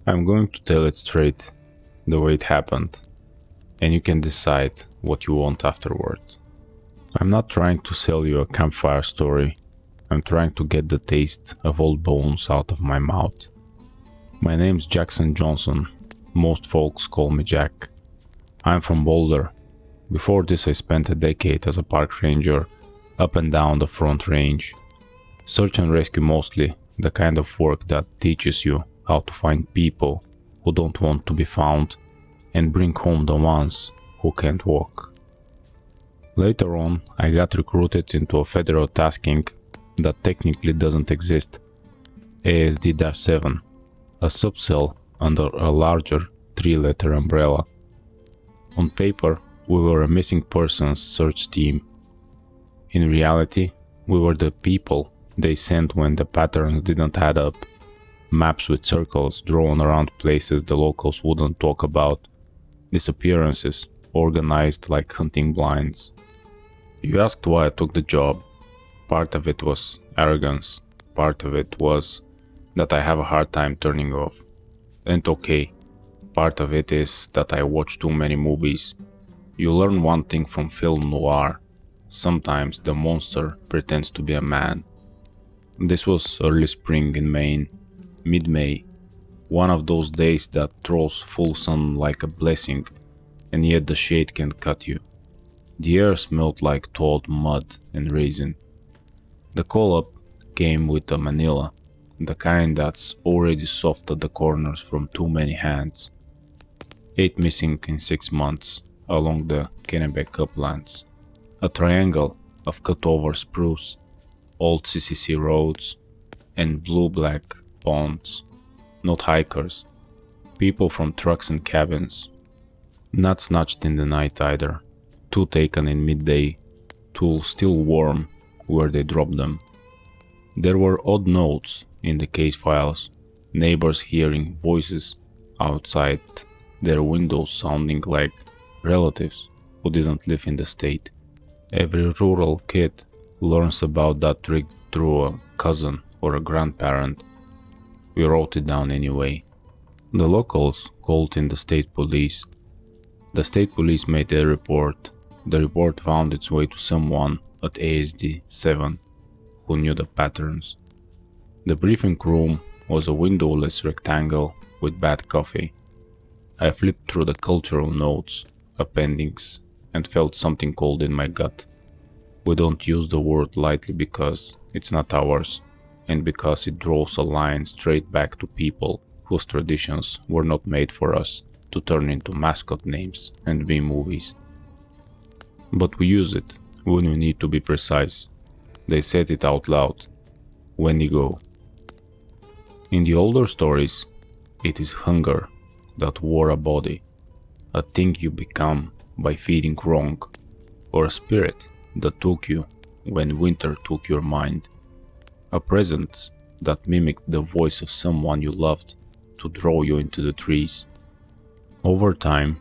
I'm going to tell it straight, the way it happened, and you can decide what you want afterward. I'm not trying to sell you a campfire story. I'm trying to get the taste of old bones out of my mouth. My name's Jackson Johnson. Most folks call me Jack. I'm from Boulder. Before this, I spent a decade as a park ranger up and down the Front Range. Search and rescue mostly, the kind of work that teaches you how to find people who don't want to be found and bring home the ones who can't walk. Later on, I got recruited into a federal tasking that technically doesn't exist, ASD-7, a subcell under a larger 3-letter umbrella. On paper, we were a missing persons search team. In reality, we were the people they sent when the patterns didn't add up. Maps with circles drawn around places the locals wouldn't talk about. Disappearances organized like hunting blinds. You asked why I took the job. Part of it was arrogance. Part of it was that I have a hard time turning off. And okay, part of it is that I watch too many movies. You learn one thing from film noir. Sometimes the monster pretends to be a man. This was early spring in Maine, mid-May, one of those days that throws full sun like a blessing, and yet the shade can cut you. The air smelled like thawed mud and raisin. The call-up came with a manila, the kind that's already soft at the corners from too many hands. 8 missing in 6 months along the Kennebec uplands. A triangle of cut-over spruce, old CCC roads, and blue-black ponds. Not hikers. People from trucks and cabins. Not snatched in the night either. 2 taken in midday. 2 still warm where they dropped them. There were odd notes in the case files. Neighbors hearing voices outside their windows sounding like relatives who didn't live in the state. Every rural kid learns about that trick through a cousin or a grandparent. We wrote it down anyway. The locals called in the state police. The state police made their report. The report found its way to someone at ASD-7 who knew the patterns. The briefing room was a windowless rectangle with bad coffee. I flipped through the cultural notes, appendix, and felt something cold in my gut. We don't use the word lightly because it's not ours, and because it draws a line straight back to people whose traditions were not made for us to turn into mascot names and B movies. But we use it when we need to be precise. They said it out loud. Wendigo. In the older stories, it is hunger that wore a body, a thing you become by feeding wrong, or a spirit that took you when winter took your mind, a presence that mimicked the voice of someone you loved to draw you into the trees. Over time,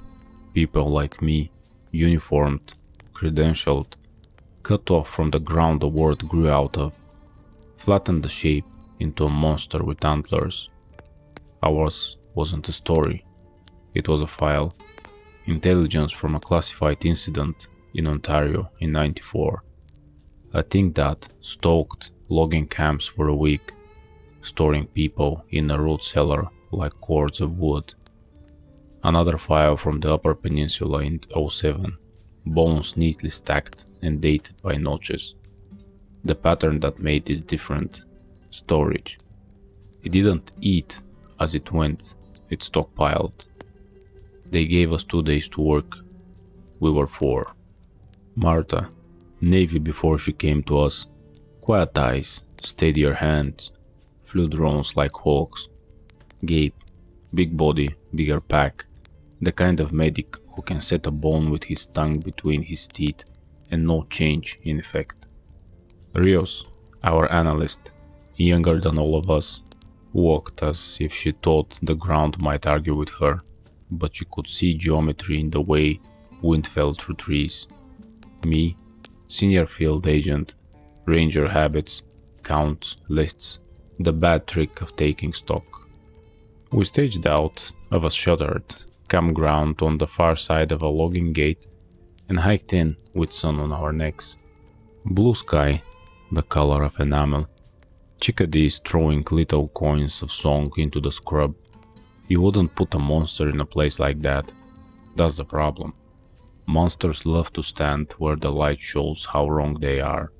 people like me, uniformed, credentialed, cut off from the ground the word grew out of, flattened the shape into a monster with antlers. Ours wasn't a story, it was a file, intelligence from a classified incident in Ontario in '94. A thing that stalked logging camps for a week, storing people in a root cellar like cords of wood. Another file from the Upper Peninsula in '07, bones neatly stacked and dated by notches. The pattern that made this different: storage. It didn't eat as it went, it stockpiled. They gave us 2 days to work. We were 4. Martha, Navy before she came to us, quiet eyes, steadier hands, flew drones like hawks. Gabe, big body, bigger pack, the kind of medic who can set a bone with his tongue between his teeth and no change in effect. Rios, our analyst, younger than all of us, walked as if she thought the ground might argue with her, but she could see geometry in the way wind fell through trees. Me, senior field agent, ranger habits, counts, lists, the bad trick of taking stock. We staged out of a shuttered campground on the far side of a logging gate and hiked in with sun on our necks. Blue sky, the color of enamel, chickadees throwing little coins of song into the scrub. You wouldn't put a monster in a place like that. That's the problem. Monsters love to stand where the light shows how wrong they are.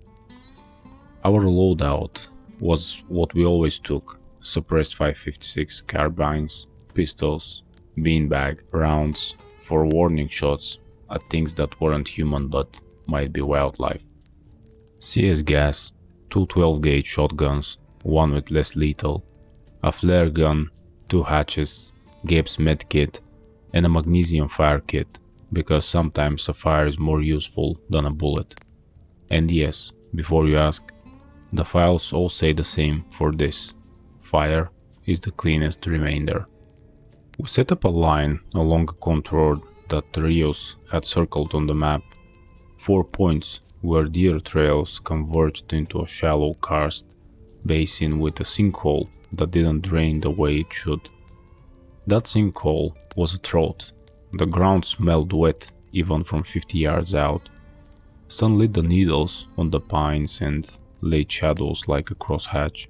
Our loadout was what we always took: suppressed 5.56 carbines, pistols, beanbag rounds for warning shots at things that weren't human but might be wildlife. CS gas, two 12-gauge shotguns, one with less lethal, a flare gun, two hatches, Gabe's medkit, and a magnesium fire kit, because sometimes a fire is more useful than a bullet. And yes, before you ask, the files all say the same for this: fire is the cleanest remainder. We set up a line along a contour that Rios had circled on the map, 4 points where deer trails converged into a shallow karst basin with a sinkhole that didn't drain the way it should. That sinkhole was a throat. The ground smelled wet even from 50 yards out. Sun lit the needles on the pines and laid shadows like a crosshatch.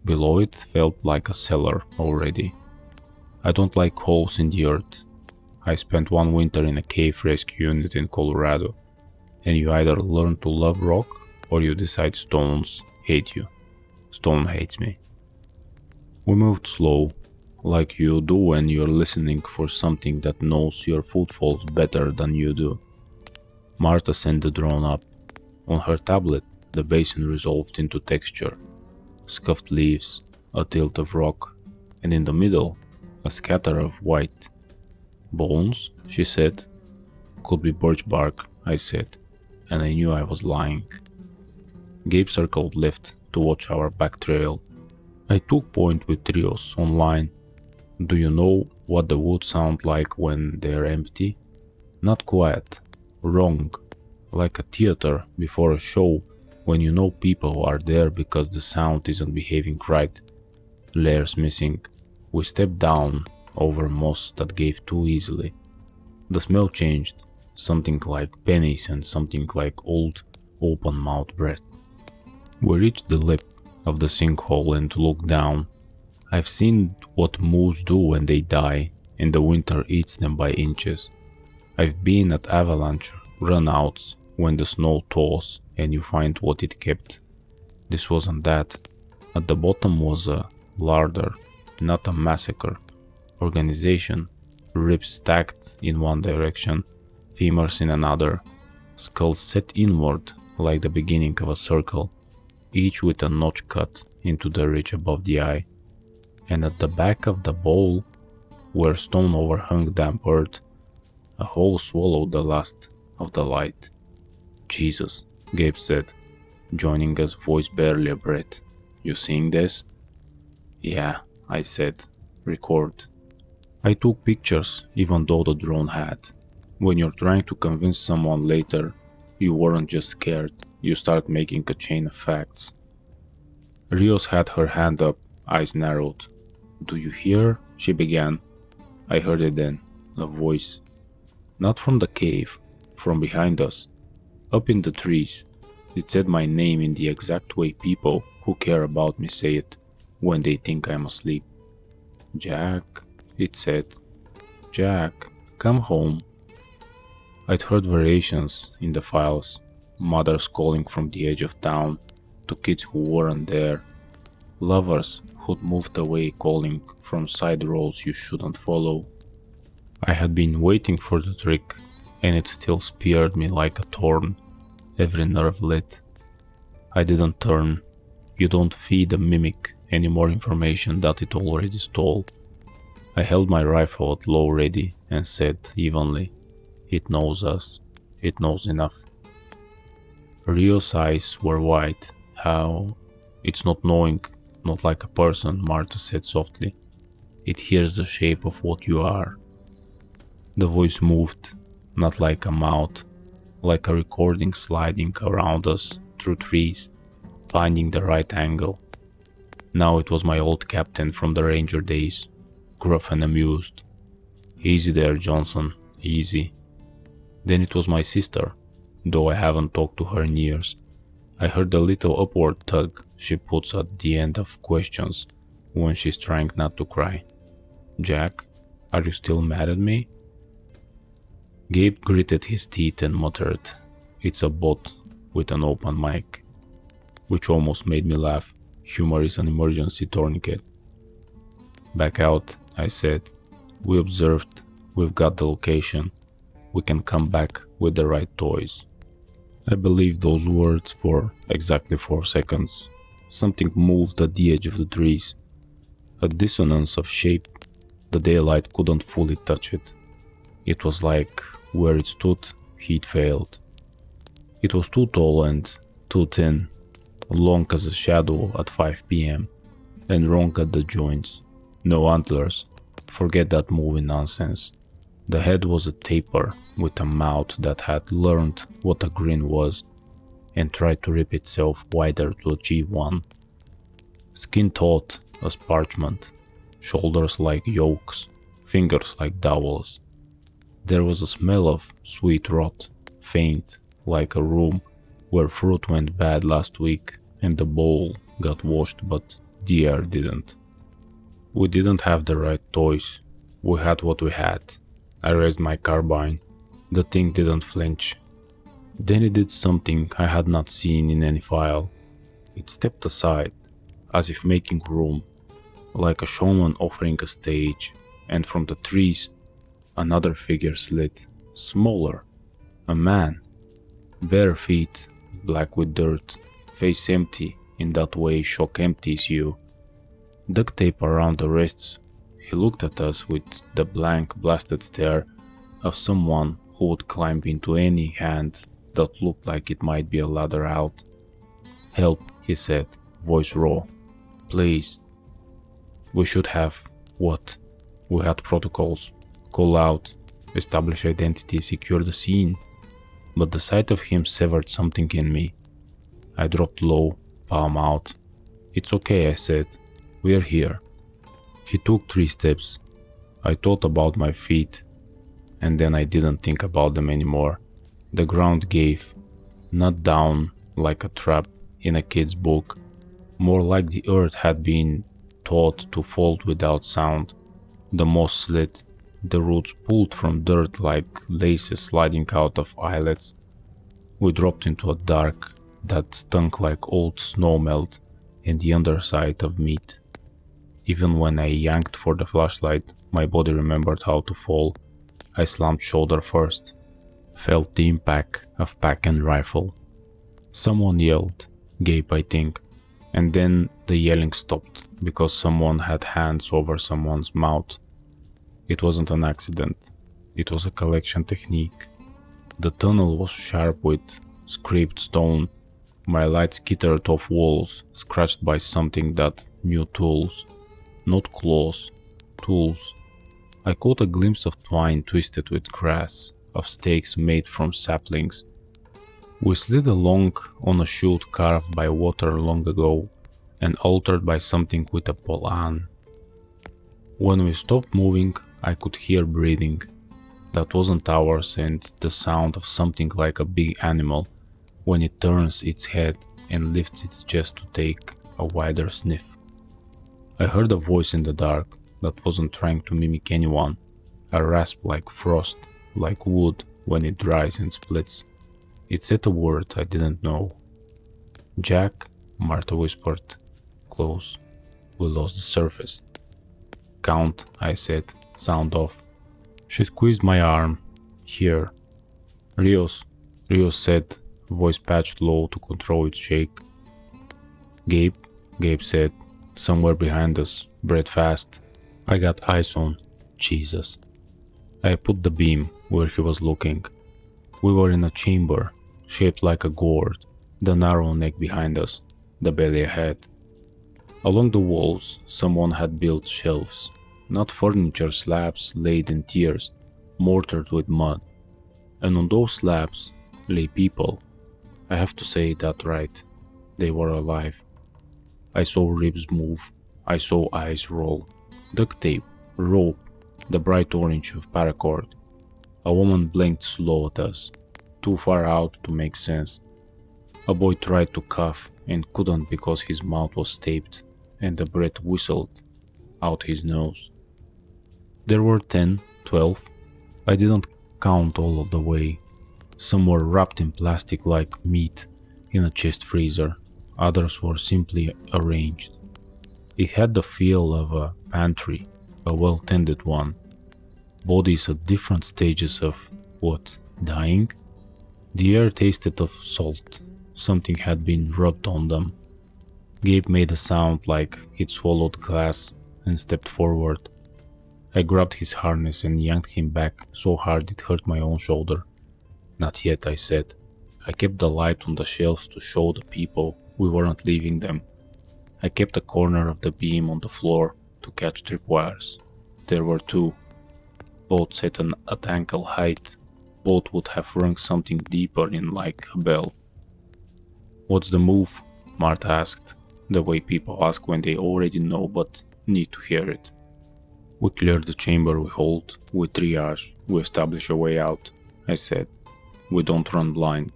Below it felt like a cellar already. I don't like holes in the earth. I spent one winter in a cave rescue unit in Colorado, and you either learn to love rock or you decide stones hate you. Stone hates me. We moved slow, like you do when you're listening for something that knows your footfalls better than you do. Martha sent the drone up. On her tablet, the basin resolved into texture: scuffed leaves, a tilt of rock, and in the middle, a scatter of white. Bones, she said. Could be birch bark, I said, and I knew I was lying. Gabe circled left to watch our back trail. I took point with trios online. Do you know what the woods sound like when they're empty? Not quiet, wrong, like a theater before a show when you know people are there because the sound isn't behaving right. Layers missing. We stepped down over moss that gave too easily. The smell changed, something like pennies and something like old, open-mouthed breath. We reached the lip of the sinkhole and looked down. I've seen what moose do when they die and the winter eats them by inches. I've been at avalanche runouts when the snow thaws and you find what it kept. This wasn't that. At the bottom was a larder, not a massacre. Organization, ribs stacked in one direction, femurs in another, skulls set inward like the beginning of a circle, each with a notch cut into the ridge above the eye. And at the back of the bowl, where stone overhung damp earth, a hole swallowed the last of the light. Jesus, Gabe said, joining us, voice barely a breath. You seeing this? Yeah, I said. Record. I took pictures even though the drone had. When you're trying to convince someone later, you weren't just scared, you start making a chain of facts. Rios had her hand up, eyes narrowed. Do you hear? She began. I heard it then, a voice. Not from the cave, from behind us. Up in the trees. It said my name in the exact way people who care about me say it when they think I'm asleep. Jack, it said. Jack, come home. I'd heard variations in the files, mothers calling from the edge of town to kids who weren't there, lovers who'd moved away calling from side roads you shouldn't follow. I had been waiting for the trick, and it still speared me like a thorn, every nerve lit. I didn't turn. You don't feed a mimic any more information that it already stole. I held my rifle at low ready and said evenly, it knows us. It knows enough. Rio's eyes were wide. How? It's not knowing, not like a person, Martha said softly. It hears the shape of what you are. The voice moved, not like a mouth, like a recording sliding around us through trees, finding the right angle. Now it was my old captain from the ranger days. gruff and amused. Easy there, Johnson, easy. Then it was my sister, though I haven't talked to her in years. I heard the little upward tug she puts at the end of questions when she's trying not to cry. Jack, are you still mad at me? Gabe gritted his teeth and muttered, "It's a bot with an open mic," which almost made me laugh. Humor is an emergency tourniquet. Back out, I said. We observed, we've got the location. We can come back with the right toys. I believed those words for exactly 4 seconds. Something moved at the edge of the trees. A dissonance of shape. The daylight couldn't fully touch it. It was like where it stood, he'd failed. It was too tall and too thin, long as a shadow at 5 p.m. and wrong at the joints. No antlers. Forget that movie nonsense. The head was a tapir with a mouth that had learned what a grin was and tried to rip itself wider to achieve one. Skin taut as parchment, shoulders like yokes, fingers like dowels. There was a smell of sweet rot, faint, like a room where fruit went bad last week and the bowl got washed but the air didn't. We didn't have the right toys. We had what we had. I raised my carbine. The thing didn't flinch. Then it did something I had not seen in any file. It stepped aside, as if making room, like a showman offering a stage, and from the trees, another figure slid, smaller, a man, bare feet, black with dirt, face empty in that way shock empties you. Duct tape around the wrists. He looked at us with the blank, blasted stare of someone who would climb into any hand that looked like it might be a ladder out. "Help," he said, voice raw. "Please." We should have what? We had protocols. Call out, establish identity, secure the scene. But the sight of him severed something in me. I dropped low, palm out. "It's okay," I said. "We're here." He took 3 steps. I thought about my feet, and then I didn't think about them anymore. The ground gave, not down like a trap in a kid's book, more like the earth had been taught to fold without sound. The moss slid, the roots pulled from dirt like laces sliding out of eyelets. We dropped into a dark that stunk like old snowmelt and the underside of meat. Even when I yanked for the flashlight, my body remembered how to fall. I slumped shoulder first, felt the impact of pack and rifle. Someone yelled, Gabe I think, and then the yelling stopped because someone had hands over someone's mouth. It wasn't an accident, it was a collection technique. The tunnel was sharp with scraped stone. My light skittered off walls, scratched by something that knew tools. Not claws, tools. I caught a glimpse of twine twisted with grass, of stakes made from saplings. We slid along on a chute carved by water long ago and altered by something with a pollen. When we stopped moving, I could hear breathing. That wasn't ours, and the sound of something like a big animal when it turns its head and lifts its chest to take a wider sniff. I heard a voice in the dark that wasn't trying to mimic anyone, a rasp like frost, like wood when it dries and splits. It said a word I didn't know. "Jack," Martha whispered. "Close. We lost the surface." "Count," I said. "Sound off." She squeezed my arm. "Here." "Rios," Rios said, voice patched low to control its shake. "Gabe," Gabe said. "Somewhere behind us, breathe fast." I got eyes on. Jesus. I put the beam where he was looking. We were in a chamber, shaped like a gourd, the narrow neck behind us, the belly ahead. Along the walls, someone had built shelves, not furniture slabs laid in tiers, mortared with mud. And on those slabs lay people. I have to say that right. They were alive. I saw ribs move. I saw eyes roll. Duct tape. Rope, the bright orange of paracord. A woman blinked slow at us, too far out to make sense. A boy tried to cough and couldn't because his mouth was taped and the breath whistled out his nose. There were 10, 12. I didn't count all of the way. Some were wrapped in plastic like meat in a chest freezer. Others were simply arranged. It had the feel of a pantry, a well-tended one. Bodies at different stages of what? Dying? The air tasted of salt. Something had been rubbed on them. Gabe made a sound like he'd swallowed glass and stepped forward. I grabbed his harness and yanked him back so hard it hurt my own shoulder. Not yet, I said. I kept the light on the shelves to show the people we weren't leaving them. I kept a corner of the beam on the floor to catch tripwires. There were 2. Both set at ankle height. Both would have rung something deeper in like a bell. "What's the move?" Martha asked, the way people ask when they already know but need to hear it. "We clear the chamber we hold, we triage, we establish a way out," I said. "We don't run blind."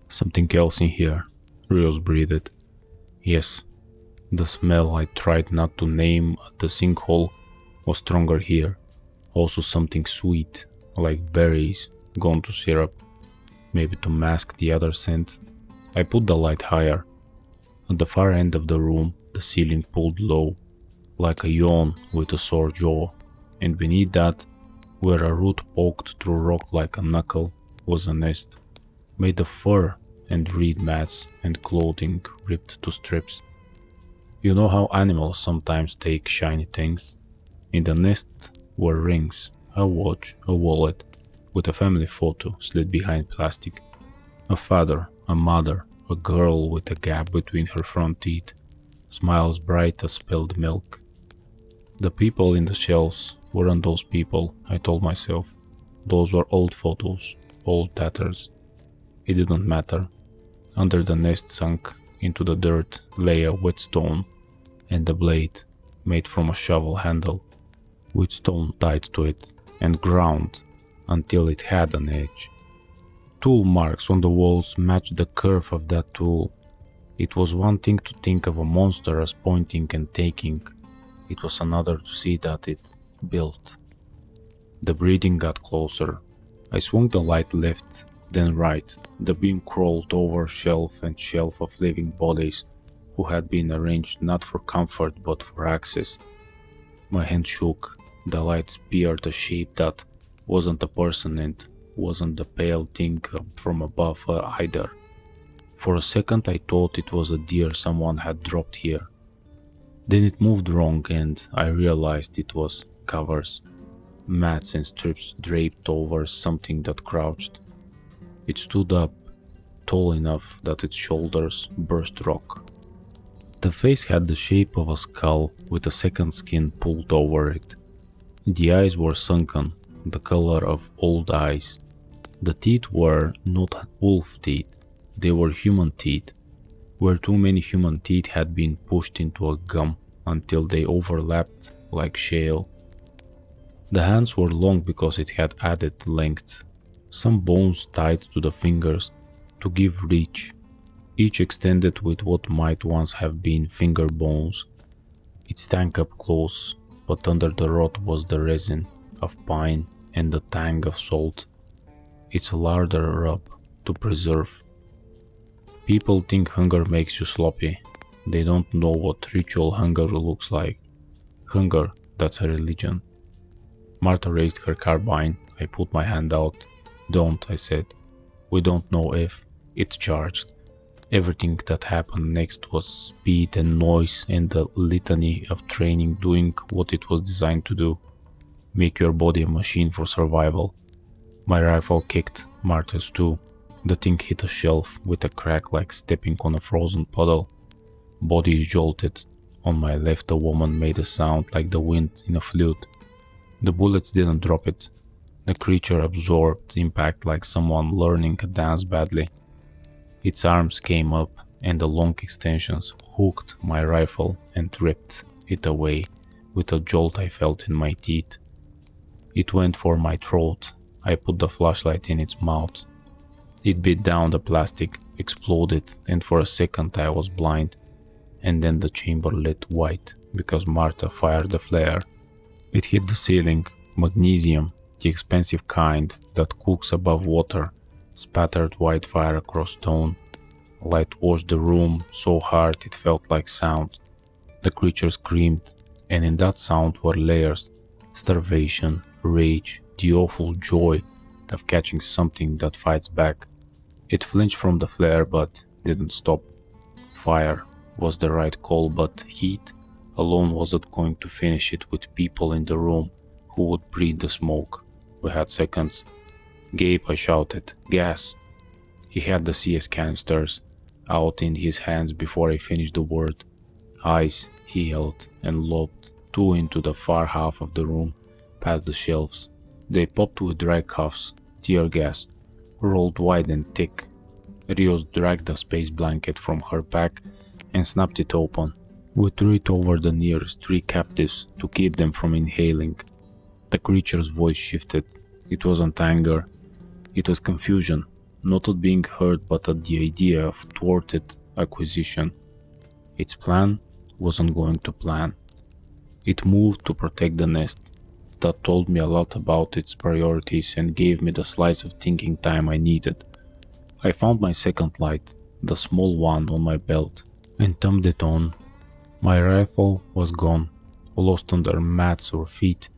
"Something else in here," Rios breathed. "Yes, the smell I tried not to name at the sinkhole was stronger here. Also something sweet, like berries, gone to syrup, maybe to mask the other scent." I put the light higher. At the far end of the room, the ceiling pulled low, like a yawn with a sore jaw, and beneath that, where a root poked through rock like a knuckle, was a nest, made of fur and reed mats and clothing ripped to strips. You know how animals sometimes take shiny things? In the nest were rings, a watch, a wallet, with a family photo slid behind plastic. A father, a mother, a girl with a gap between her front teeth, smiles bright as spilled milk. The people in the shelves weren't those people, I told myself. Those were old photos, old tatters. It didn't matter. Under the nest sunk into the dirt lay a whetstone and a blade made from a shovel handle, with stone tied to it and ground until it had an edge. Tool marks on the walls matched the curve of that tool. It was one thing to think of a monster as pointing and taking. It was another to see that it built. The breathing got closer. I swung the light left, then right. The beam crawled over shelf and shelf of living bodies who had been arranged not for comfort but for access. My hand shook. The light speared a shape that wasn't a person and wasn't the pale thing from above either. For a second I thought it was a deer someone had dropped here. Then it moved wrong and I realized it was covers, mats and strips draped over something that crouched. It stood up, tall enough that its shoulders burst rock. The face had the shape of a skull with a second skin pulled over it. The eyes were sunken, the color of old eyes. The teeth were not wolf teeth, they were human teeth, where too many human teeth had been pushed into a gum until they overlapped like shale. The hands were long because it had added length, some bones tied to the fingers to give reach, each extended with what might once have been finger bones. It stank up close, but under the rot was the resin of pine and the tang of salt. It's a larder rub to preserve. People think hunger makes you sloppy. They don't know what ritual hunger looks like. Hunger, that's a religion. Martha raised her carbine. I put my hand out. "Don't," I said. "We don't know if." It charged. Everything that happened next was speed and noise and the litany of training doing what it was designed to do. Make your body a machine for survival. My rifle kicked, Martha's too. The thing hit a shelf with a crack like stepping on a frozen puddle. Bodies jolted. On my left a woman made a sound like the wind in a flute. The bullets didn't drop it. The creature absorbed impact like someone learning a dance badly. Its arms came up and the long extensions hooked my rifle and ripped it away with a jolt I felt in my teeth. It went for my throat. I put the flashlight in its mouth. It bit down the plastic, exploded, and for a second I was blind. And then the chamber lit white because Martha fired the flare. It hit the ceiling, magnesium, the expensive kind that cooks above water, spattered white fire across stone. Light washed the room so hard it felt like sound. The creature screamed, and in that sound were layers: starvation, rage, the awful joy of catching something that fights back. It flinched from the flare but didn't stop. Fire was the right call, but heat alone wasn't going to finish it with people in the room who would breathe the smoke. We had seconds. "Gabe," I shouted. "Gas!" He had the CS canisters out in his hands before I finished the word. "Ice," he yelled, and lobbed two into the far half of the room, past the shelves. They popped with dry cuffs, tear gas, rolled wide and thick. Rios dragged a space blanket from her pack and snapped it open. We threw it over the nearest three captives to keep them from inhaling. The creature's voice shifted. It wasn't anger. It was confusion, not at being heard but at the idea of thwarted acquisition. Its plan wasn't going to plan. It moved to protect the nest. That told me a lot about its priorities and gave me the slice of thinking time I needed. I found my second light, the small one on my belt, and thumbed it on. My rifle was gone, lost under mats or feet.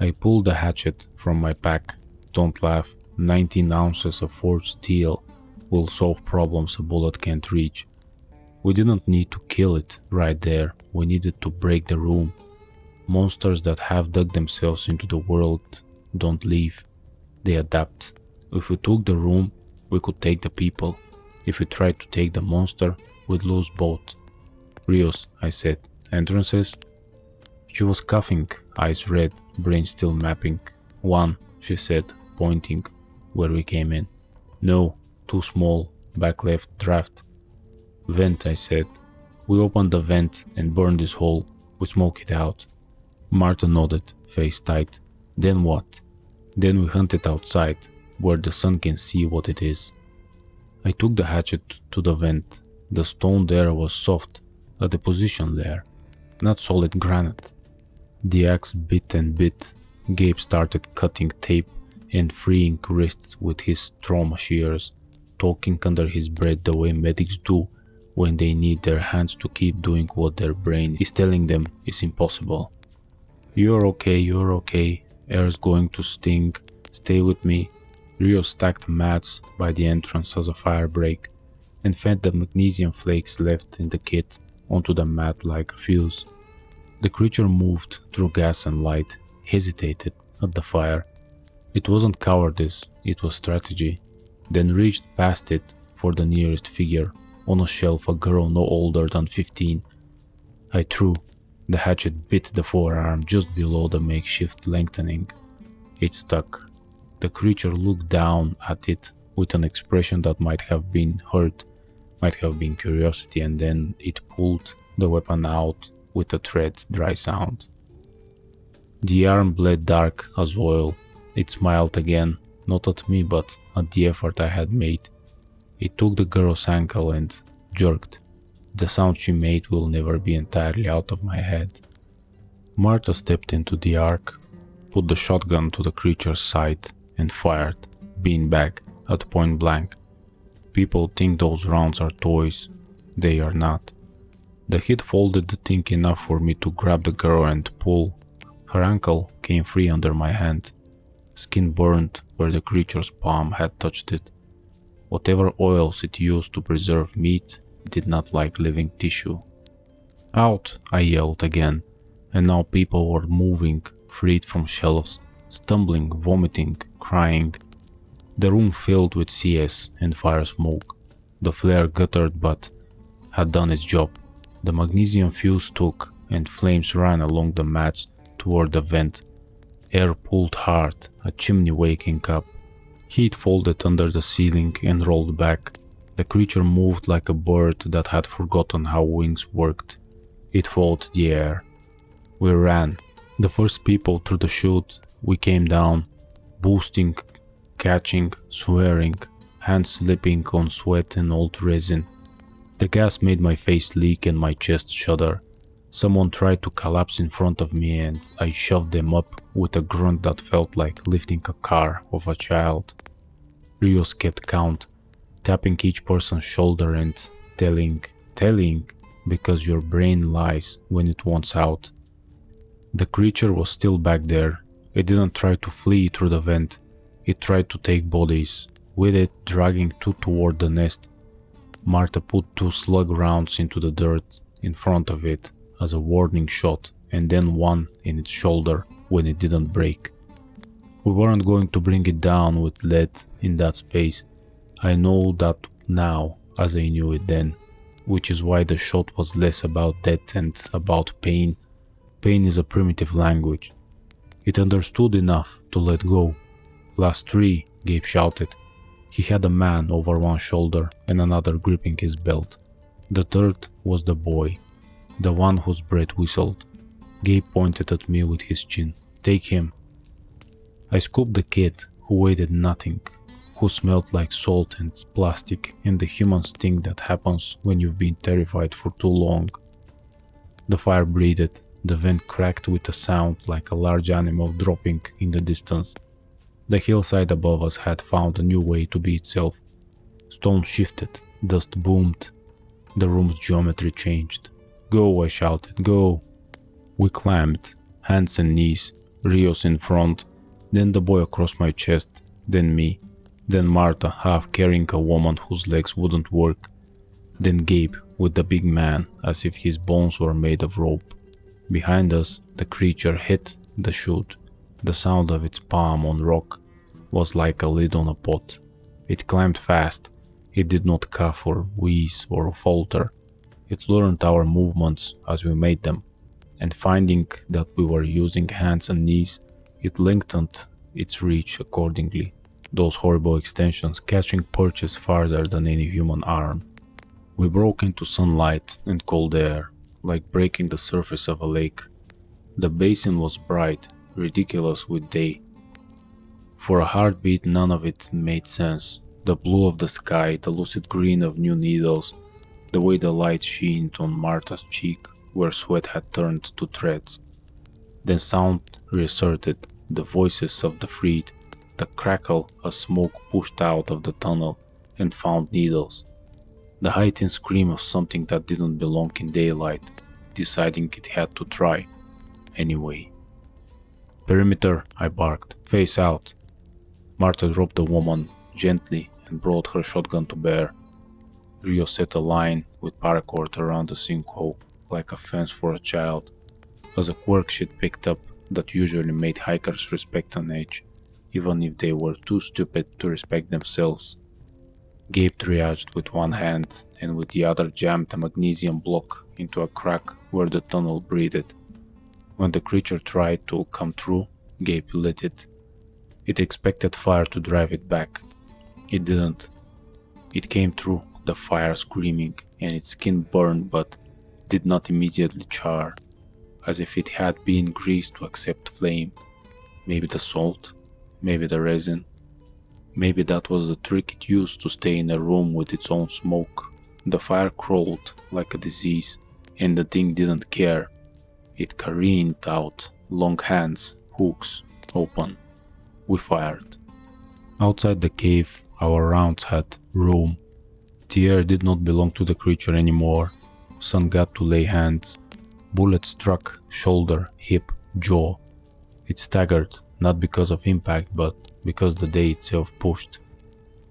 I pulled the hatchet from my pack. Don't laugh, 19 ounces of forged steel will solve problems a bullet can't reach. We didn't need to kill it right there, we needed to break the room. Monsters that have dug themselves into the world don't leave, they adapt. If we took the room, we could take the people. If we tried to take the monster, we'd lose both. "Rios," I said. "Entrances?" She was coughing, eyes red, brain still mapping. "One," she said, pointing where we came in. "No, too small, back left draft." "Vent," I said. "We opened the vent and burned this hole. We smoke it out." Martha nodded, face tight. "Then what?" "Then we hunt it outside, where the sun can see what it is." I took the hatchet to the vent. The stone there was soft, a deposition layer, not solid granite. The axe bit and bit. Gabe started cutting tape and freeing wrists with his trauma shears, talking under his breath the way medics do when they need their hands to keep doing what their brain is telling them is impossible. You're okay, air's going to sting, stay with me." Rio stacked mats by the entrance as a fire break and fed the magnesium flakes left in the kit onto the mat like a fuse. The creature moved through gas and light, hesitated at the fire. It wasn't cowardice, it was strategy, then reached past it for the nearest figure, on a shelf a girl no older than 15. I threw. The hatchet bit the forearm just below the makeshift lengthening. It stuck. The creature looked down at it with an expression that might have been hurt, might have been curiosity, and then it pulled the weapon out with a thread dry sound. The arm bled dark as oil. It smiled again, not at me but at the effort I had made. It took the girl's ankle and jerked. The sound she made will never be entirely out of my head. Martha stepped into the arc, put the shotgun to the creature's side and fired, beanbag, at point blank. People think those rounds are toys. They are not. The hit folded the thing enough for me to grab the girl and pull. Her ankle came free under my hand. Skin burned where the creature's palm had touched it. Whatever oils it used to preserve meat did not like living tissue. "Out!" I yelled again, and now people were moving, freed from shelves, stumbling, vomiting, crying. The room filled with CS and fire smoke. The flare guttered but had done its job. The magnesium fuse took and flames ran along the mats toward the vent. Air pulled hard, a chimney waking up. Heat folded under the ceiling and rolled back. The creature moved like a bird that had forgotten how wings worked. It fought the air. We ran. The first people through the chute, we came down, boosting, catching, swearing, hands slipping on sweat and old resin. The gas made my face leak and my chest shudder. Someone tried to collapse in front of me and I shoved them up with a grunt that felt like lifting a car of a child. Rios kept count, tapping each person's shoulder and telling, because your brain lies when it wants out. The creature was still back there. It didn't try to flee through the vent. It tried to take bodies, with it dragging two toward the nest. Marta put 2 slug rounds into the dirt in front of it as a warning shot and then one in its shoulder when it didn't break. We weren't going to bring it down with lead in that space. I know that now as I knew it then, which is why the shot was less about death and about pain. Pain is a primitive language. It understood enough to let go. Last 3, Gabe shouted. He had a man over one shoulder and another gripping his belt. The third was the boy, the one whose breath whistled. Gabe pointed at me with his chin. Take him. I scooped the kid, who weighed nothing, who smelled like salt and plastic and the human stink that happens when you've been terrified for too long. The fire breathed. The vent cracked with a sound like a large animal dropping in the distance. The hillside above us had found a new way to be itself. Stone shifted, dust boomed. The room's geometry changed. Go, I shouted, go. We climbed, hands and knees, Rios in front, then the boy across my chest, then me, then Marta half carrying a woman whose legs wouldn't work, then Gabe with the big man as if his bones were made of rope. Behind us, the creature hit the chute. The sound of its palm on rock was like a lid on a pot. It climbed fast. It did not cough or wheeze or falter. It learned our movements as we made them, and finding that we were using hands and knees, it lengthened its reach accordingly, those horrible extensions catching perches farther than any human arm. We broke into sunlight and cold air, like breaking the surface of a lake. The basin was bright, ridiculous with day. For a heartbeat, none of it made sense. The blue of the sky, the lucid green of new needles, the way the light sheened on Marta's cheek where sweat had turned to threads. Then sound reasserted, the voices of the freed, the crackle as smoke pushed out of the tunnel and found needles. The heightened scream of something that didn't belong in daylight, deciding it had to try anyway. Perimeter, I barked. Face out. Marta dropped the woman gently and brought her shotgun to bear. Rio set a line with paracord around the sinkhole, like a fence for a child, as a quirk she'd picked up that usually made hikers respect an edge, even if they were too stupid to respect themselves. Gabe triaged with one hand and with the other jammed a magnesium block into a crack where the tunnel breathed. When the creature tried to come through, Gabe lit it. It expected fire to drive it back. It didn't. It came through, the fire screaming, and its skin burned but did not immediately char, as if it had been greased to accept flame. Maybe the salt, maybe the resin. Maybe that was the trick it used to stay in a room with its own smoke. The fire crawled like a disease, and the thing didn't care. It careened out, long hands, hooks, open. We fired. Outside the cave, our rounds had room. The air did not belong to the creature anymore. Sun got to lay hands. Bullets struck shoulder, hip, jaw. It staggered, not because of impact, but because the day itself pushed.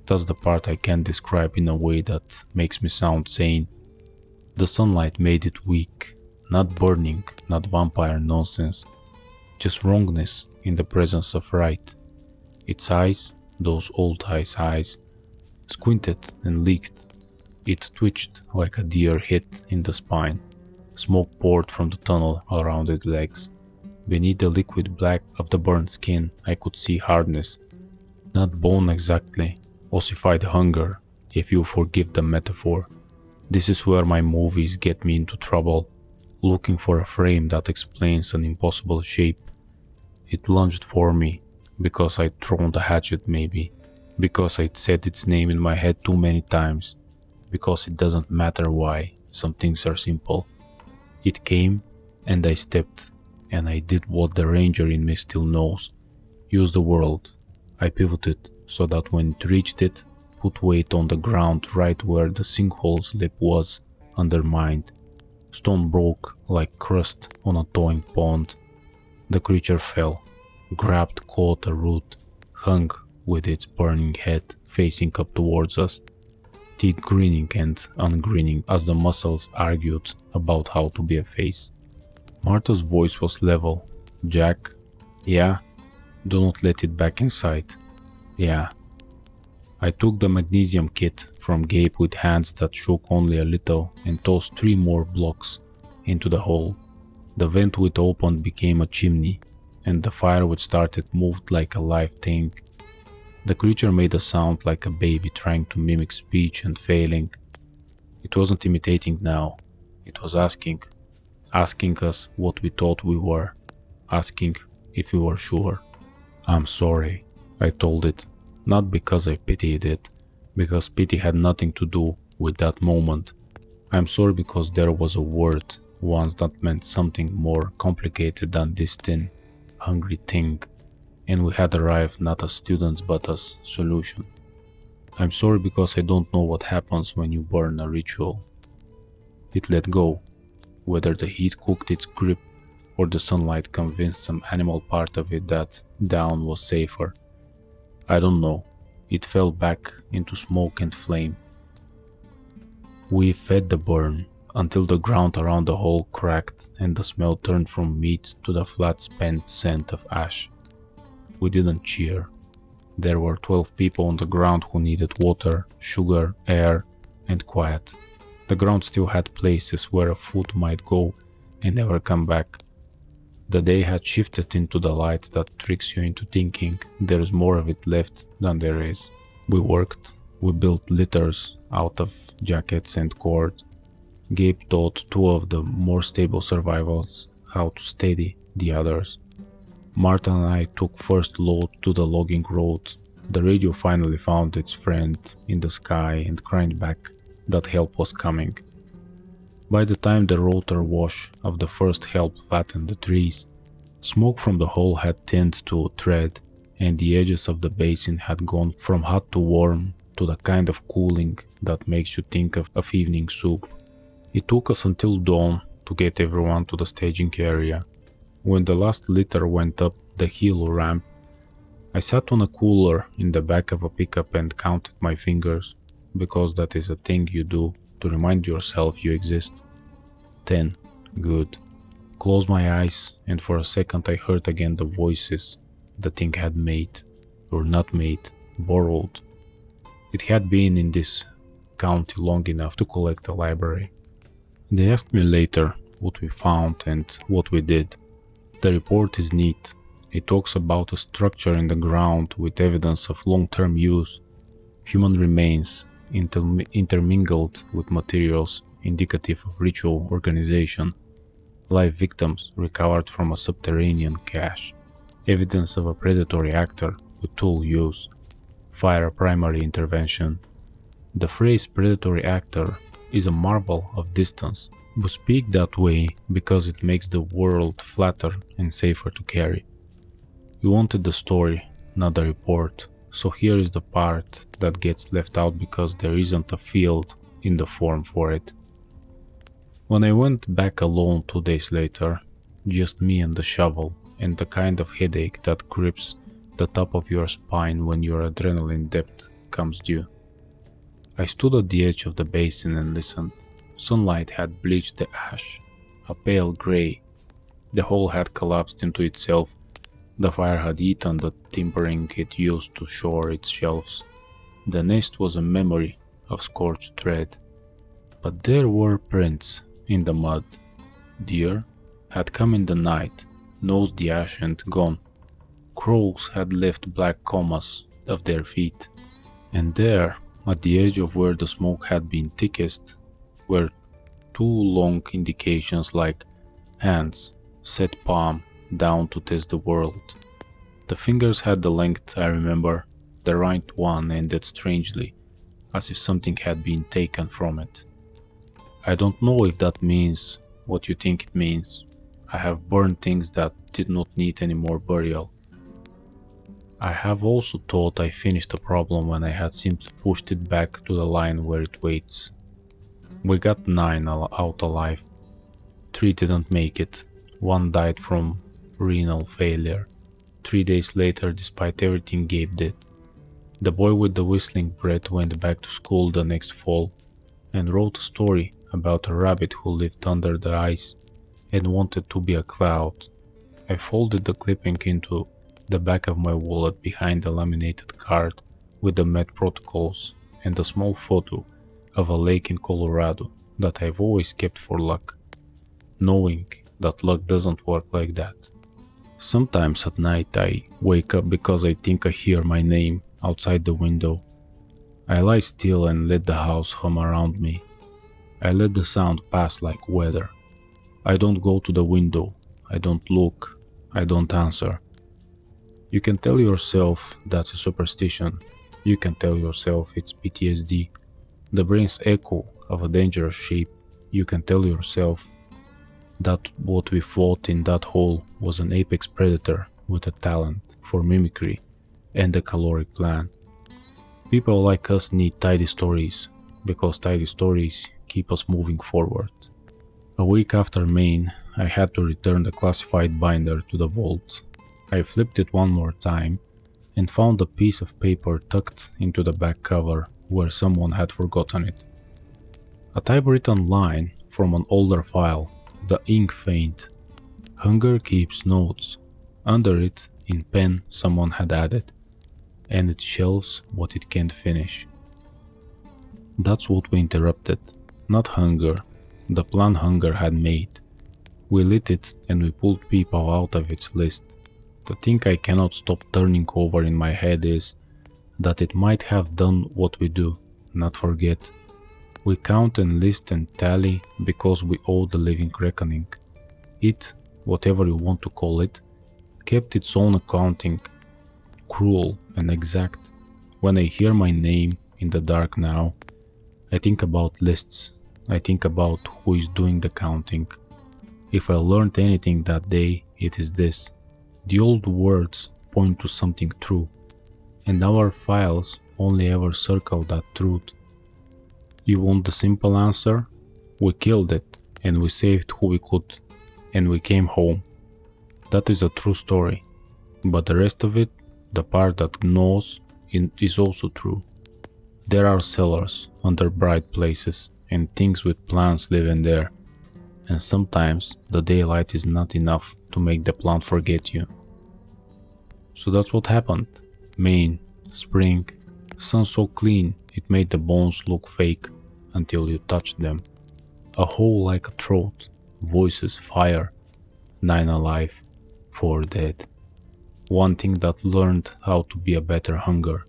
That's the part I can't describe in a way that makes me sound sane. The sunlight made it weak, not burning, not vampire nonsense, just wrongness in the presence of right. Its eyes, those old eyes, squinted and leaked. It twitched like a deer hit in the spine. Smoke poured from the tunnel around its legs. Beneath the liquid black of the burnt skin, I could see hardness. Not bone exactly, ossified hunger, if you forgive the metaphor. This is where my movies get me into trouble. looking for a frame that explains an impossible shape. It lunged for me, because I'd thrown the hatchet maybe, because I'd said its name in my head too many times, because it doesn't matter why, some things are simple. It came, and I stepped, and I did what the ranger in me still knows. Use the world. I pivoted, so that when it reached it, put weight on the ground right where the sinkhole's lip was, undermined. Stone broke like crust on a thawing pond. The creature fell, caught a root, hung with its burning head facing up towards us, teeth grinning and ungrinning as the muscles argued about how to be a face. Martha's voice was level. Jack? Yeah? Do not let it back inside. Yeah. I took the magnesium kit from Gabe with hands that shook only a little and tossed 3 more blocks into the hole. The vent which opened became a chimney, and the fire which started moved like a live thing. The creature made a sound like a baby trying to mimic speech and failing. It wasn't imitating now. It was asking us what we thought we were, asking if we were sure. I'm sorry, I told it, not because I pitied it, because pity had nothing to do with that moment. I'm sorry because there was a word once that meant something more complicated than this thin, hungry thing, and we had arrived not as students but as solution. I'm sorry because I don't know what happens when you burn a ritual. It let go, whether the heat cooked its grip or the sunlight convinced some animal part of it that down was safer. I don't know. It fell back into smoke and flame. We fed the burn until the ground around the hole cracked and the smell turned from meat to the flat spent scent of ash. We didn't cheer. There were 12 people on the ground who needed water, sugar, air, and quiet. The ground still had places where a foot might go and never come back. The day had shifted into the light that tricks you into thinking there's more of it left than there is. We worked. We built litters out of jackets and cord. Gabe taught 2 of the more stable survivals how to steady the others. Martha and I took first load to the logging road. The radio finally found its friend in the sky and cried back that help was coming. By the time the rotor wash of the first help flattened the trees, smoke from the hole had thinned to thread, and the edges of the basin had gone from hot to warm to the kind of cooling that makes you think of evening soup. It took us until dawn to get everyone to the staging area. When the last litter went up the hill ramp, I sat on a cooler in the back of a pickup and counted my fingers, because that is a thing you do to remind yourself you exist. 10. Good. Closed my eyes, and for a second I heard again the voices the thing had made, or not made, borrowed. It had been in this county long enough to collect a library. They asked me later what we found and what we did. The report is neat. It talks about a structure in the ground with evidence of long-term use, human remains intermingled with materials indicative of ritual organization, live victims recovered from a subterranean cache, evidence of a predatory actor with tool use, fire primary intervention. The phrase predatory actor is a marvel of distance. We speak that way because it makes the world flatter and safer to carry. You wanted the story, not the report, so here is the part that gets left out because there isn't a field in the form for it. When I went back alone 2 days later, just me and the shovel and the kind of headache that grips the top of your spine when your adrenaline depth comes due. I stood at the edge of the basin and listened. Sunlight had bleached the ash, a pale grey. The hole had collapsed into itself. The fire had eaten the timbering it used to shore its shelves. The nest was a memory of scorched thread. But there were prints in the mud. Deer had come in the night, nosed the ash and gone. Crows had left black commas of their feet. And there, at the edge of where the smoke had been thickest, were 2 long indications like Hands, set palm, down to test the world. The fingers had the length I remember, the right one ended strangely, as if something had been taken from it. I don't know if that means what you think it means. I have burned things that did not need any more burial. I have also thought I finished a problem when I had simply pushed it back to the line where it waits. We got 9 out alive. 3 didn't make it. 1 died from renal failure. 3 days later, despite everything Gabe did. The boy with the whistling breath went back to school the next fall and wrote a story about a rabbit who lived under the ice and wanted to be a cloud. I folded the clipping into the back of my wallet behind the laminated card with the Met protocols and a small photo of a lake in Colorado that I've always kept for luck, knowing that luck doesn't work like that. Sometimes at night I wake up because I think I hear my name outside the window. I lie still and let the house hum around me. I let the sound pass like weather. I don't go to the window. I don't look. I don't answer. You can tell yourself that's a superstition. You can tell yourself it's PTSD, the brain's echo of a dangerous shape. You can tell yourself that what we fought in that hole was an apex predator with a talent for mimicry and a caloric plan. People like us need tidy stories, because tidy stories keep us moving forward. A week after Maine, I had to return the classified binder to the vault. I flipped it one more time and found a piece of paper tucked into the back cover where someone had forgotten it. A typewritten line from an older file, the ink faint. Hunger keeps notes. Under it, in pen, someone had added, and it shelves what it can't finish. That's what we interrupted, not hunger. The plan hunger had made. We lit it and we pulled people out of its list. The thing I cannot stop turning over in my head is that it might have done what we do, not forget. We count and list and tally because we owe the living reckoning. It, whatever you want to call it, kept its own accounting, cruel and exact. When I hear my name in the dark now, I think about lists. I think about who is doing the counting. If I learned anything that day, it is this. The old words point to something true, and our files only ever circle that truth. You want the simple answer? We killed it, and we saved who we could, and we came home. That is a true story, but the rest of it, the part that gnaws, is also true. There are cellars under bright places, and things with plants live in there, and sometimes the daylight is not enough to make the plant forget you. So that's what happened. Maine, spring, sun so clean it made the bones look fake until you touched them. A hole like a throat, voices, fire, 9 alive, 4 dead. One thing that learned how to be a better hunger.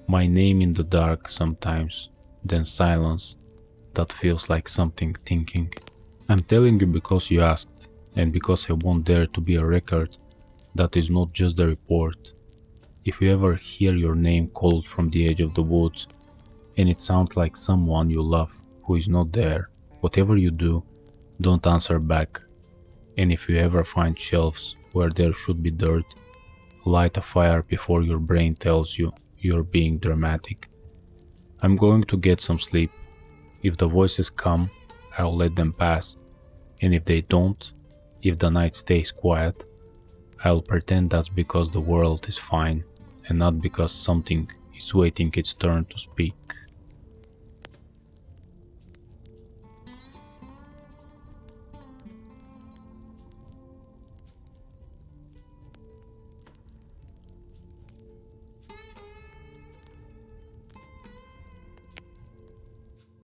My name in the dark sometimes, then silence that feels like something thinking. I'm telling you because you asked, and because I want there to be a record that is not just a report. If you ever hear your name called from the edge of the woods, and it sounds like someone you love who is not there, whatever you do, don't answer back. And if you ever find shelves where there should be dirt, light a fire before your brain tells you you're being dramatic. I'm going to get some sleep. If the voices come, I'll let them pass. And if they don't, if the night stays quiet, I'll pretend that's because the world is fine and not because something is waiting its turn to speak.